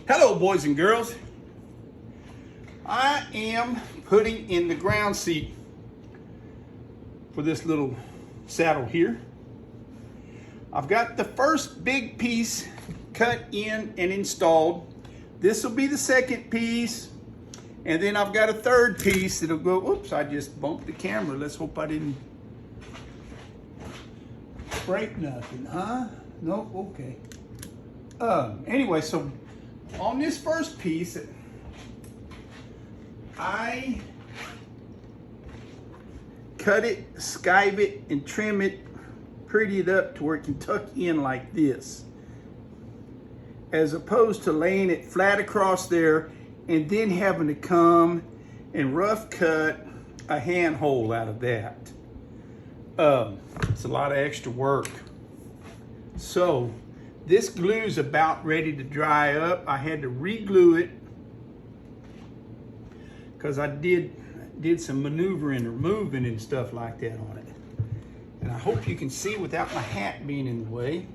Hello, boys and girls. I am putting in the ground seat for this little saddle here. I've got the first big piece cut in and installed. This will be the second piece. And then I've got a third piece that'll go, oops, I just bumped the camera. Let's hope I didn't break nothing, huh? Nope, okay. Anyway, so on this first piece, I cut it, skive it, and trim it, pretty it up to where it can tuck in like this, as opposed to laying it flat across there and then having to come and rough cut a handhold out of that. It's a lot of extra work. So this glue's about ready to dry up. I had to re-glue it because I did some maneuvering or moving and stuff like that on it. And I hope you can see without my hat being in the way.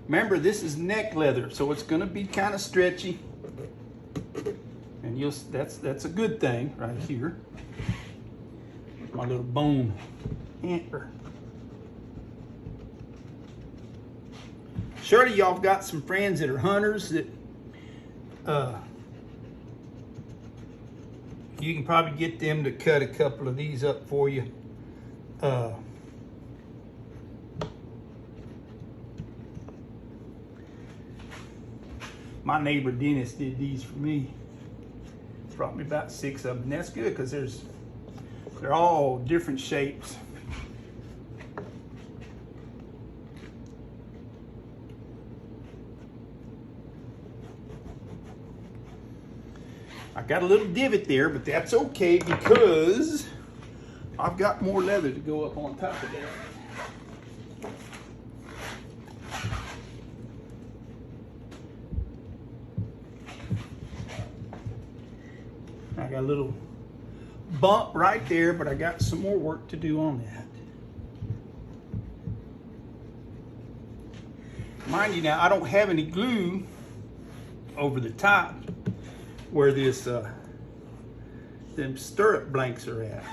Remember, this is neck leather, so it's going to be kind of stretchy, and that's a good thing right here. My little bone antler. Surely y'all have got some friends that are hunters that you can probably get them to cut a couple of these up for you. My neighbor Dennis did these for me. Brought me about 6 of them. And that's good because they're all different shapes. I got a little divot there, but that's okay because I've got more leather to go up on top of that. I got a little bump right there, but I got some more work to do on that. Mind you now, I don't have any glue over the top where this them stirrup blanks are at.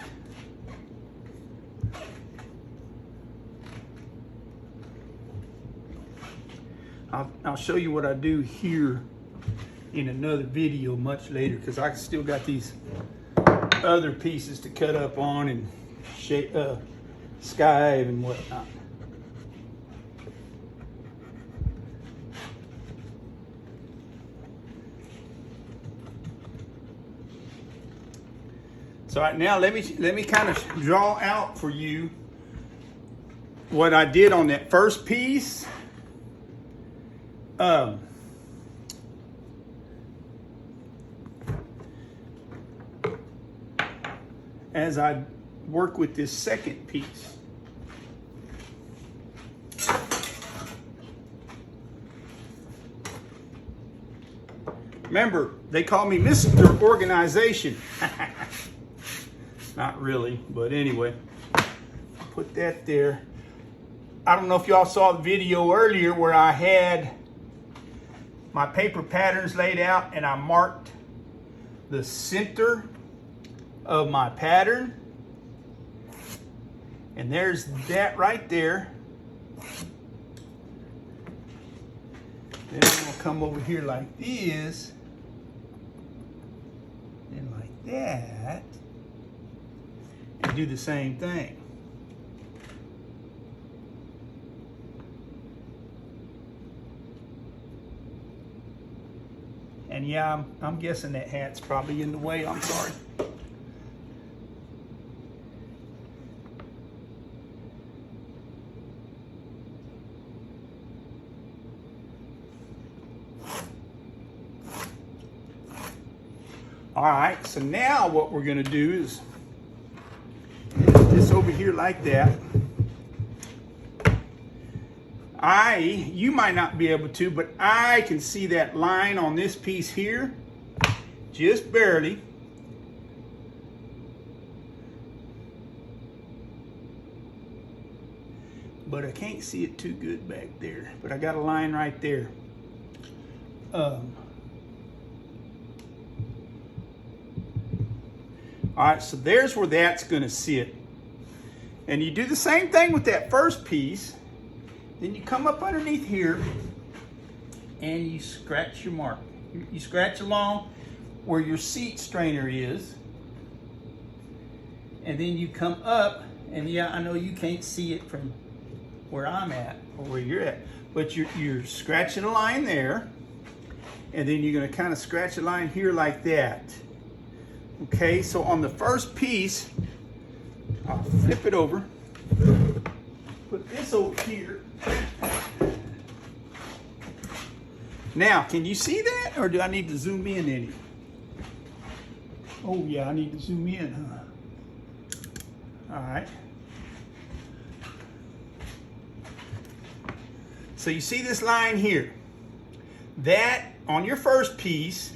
I'll show you what I do here in another video much later, because I still got these other pieces to cut up on and shape, skive and whatnot. So right now, let me kind of draw out for you what I did on that first piece. As I work with this second piece. Remember, they call me Mr. Organization. Not really, but anyway. Put that there. I don't know if y'all saw the video earlier where I had my paper patterns laid out and I marked the center of my pattern, and there's that right there. Then I'm gonna come over here like this and like that and do the same thing. And yeah, I'm guessing that hat's probably in the way. I'm sorry. All right, so now what we're gonna do is this over here like that. You might not be able to, but I can see that line on this piece here just barely. But I can't see it too good back there. But I got a line right there. All right, so there's where that's gonna sit. And you do the same thing with that first piece. Then you come up underneath here and you scratch your mark. You scratch along where your seat strainer is. And then you come up, and yeah, I know you can't see it from where I'm at or where you're at, but you're scratching a line there, and then you're gonna kind of scratch a line here like that. Okay, so on the first piece, I'll flip it over, put this over here. Now, can you see that, or do I need to zoom in any? Oh yeah, I need to zoom in, huh? All right. So you see this line here. That, on your first piece,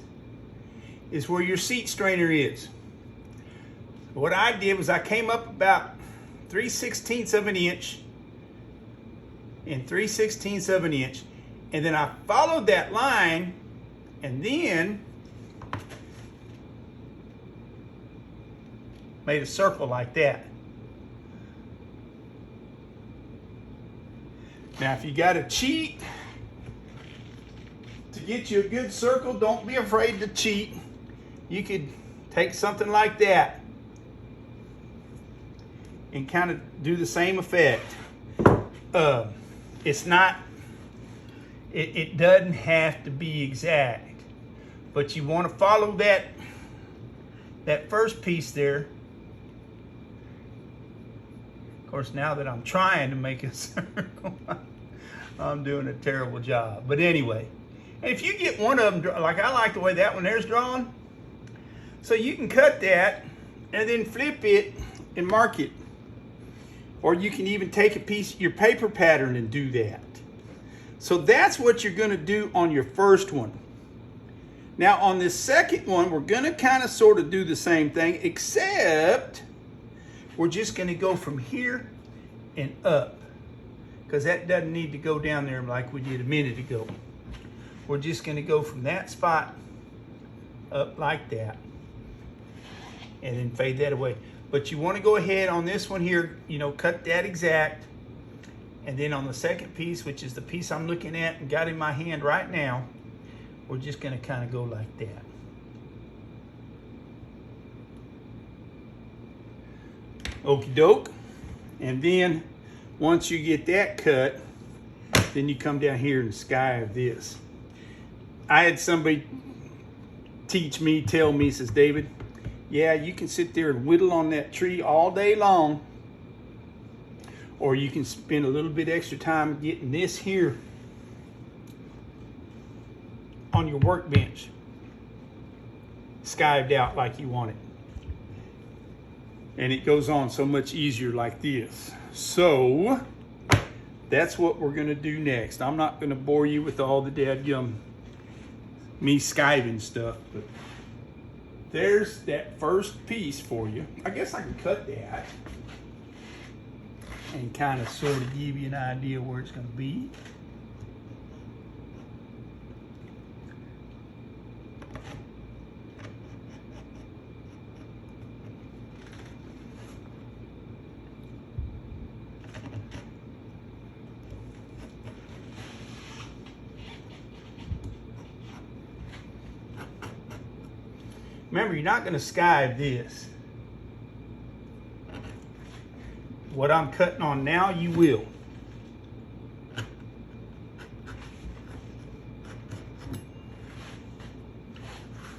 is where your seat strainer is. What I did was I came up about 3/16 of an inch and 3/16 of an inch, and then I followed that line, and then made a circle like that. Now, if you got to cheat to get you a good circle, don't be afraid to cheat. You could take something like that and kind of do the same effect. It's not, it doesn't have to be exact, but you want to follow that first piece there. Of course, now that I'm trying to make a circle, I'm doing a terrible job. But anyway, if you get one of them, like I like the way that one there's drawn, so you can cut that and then flip it and mark it. Or you can even take a piece of your paper pattern and do that. So that's what you're gonna do on your first one. Now on this second one, we're gonna kind of sort of do the same thing, except we're just gonna go from here and up, because that doesn't need to go down there like we did a minute ago. We're just gonna go from that spot up like that, and then fade that away. But you wanna go ahead on this one here, you know, cut that exact, and then on the second piece, which is the piece I'm looking at and got in my hand right now, we're just gonna kind of go like that. Okie doke. And then once you get that cut, then you come down here in the sky of this. I had somebody tell me, says, David, yeah, you can sit there and whittle on that tree all day long, or you can spend a little bit extra time getting this here on your workbench skived out like you want it. And it goes on so much easier like this. So that's what we're gonna do next. I'm not gonna bore you with all the dadgum me skiving stuff, but there's that first piece for you. I guess I can cut that and kind of sort of give you an idea where it's gonna be. Remember, you're not going to skive this. What I'm cutting on now, you will.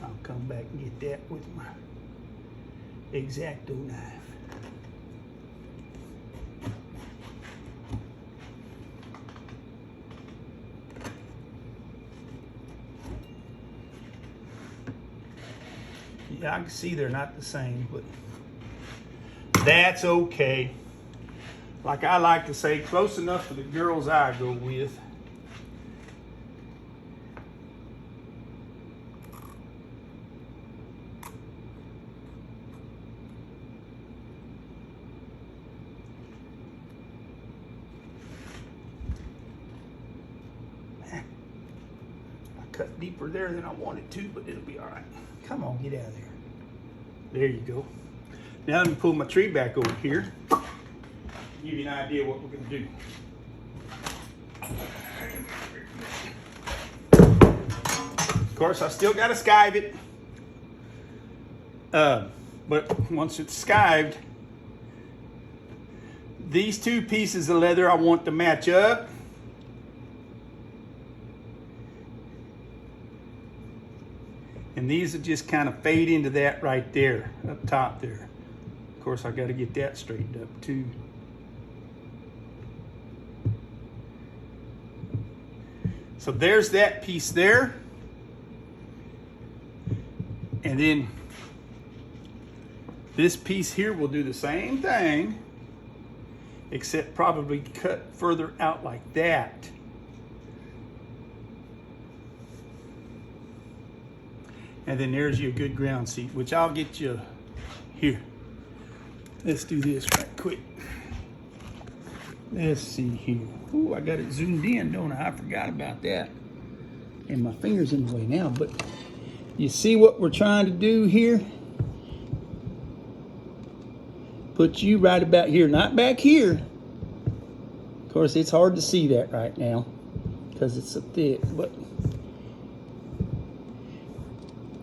I'll come back and get that with my X-Acto knife. Yeah, I can see they're not the same, but that's okay. Like I like to say, close enough for the girls I go with. deeper there than I wanted to, but it'll be all right. Come on, get out of there. There you go. Now let me pull my tree back over here. Give you an idea what we're gonna do. Of course, I still gotta skive it. But once it's skived, these two pieces of leather I want to match up. And these will just kind of fade into that right there, up top there. Of course, I got to get that straightened up too. So there's that piece there. And then this piece here will do the same thing, except probably cut further out like that. And then there's your good ground seat, which I'll get you here. Let's do this right quick. Let's see here. Ooh, I got it zoomed in, don't I? I forgot about that. And my finger's in the way now, but you see what we're trying to do here? Put you right about here, not back here. Of course, it's hard to see that right now because it's so thick, but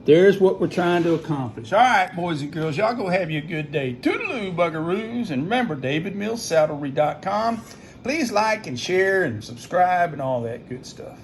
there's what we're trying to accomplish. All right, boys and girls, y'all go have you a good day. Toodaloo, buggaroos. And remember, DavidMillsSaddlery.com. Please like and share and subscribe and all that good stuff.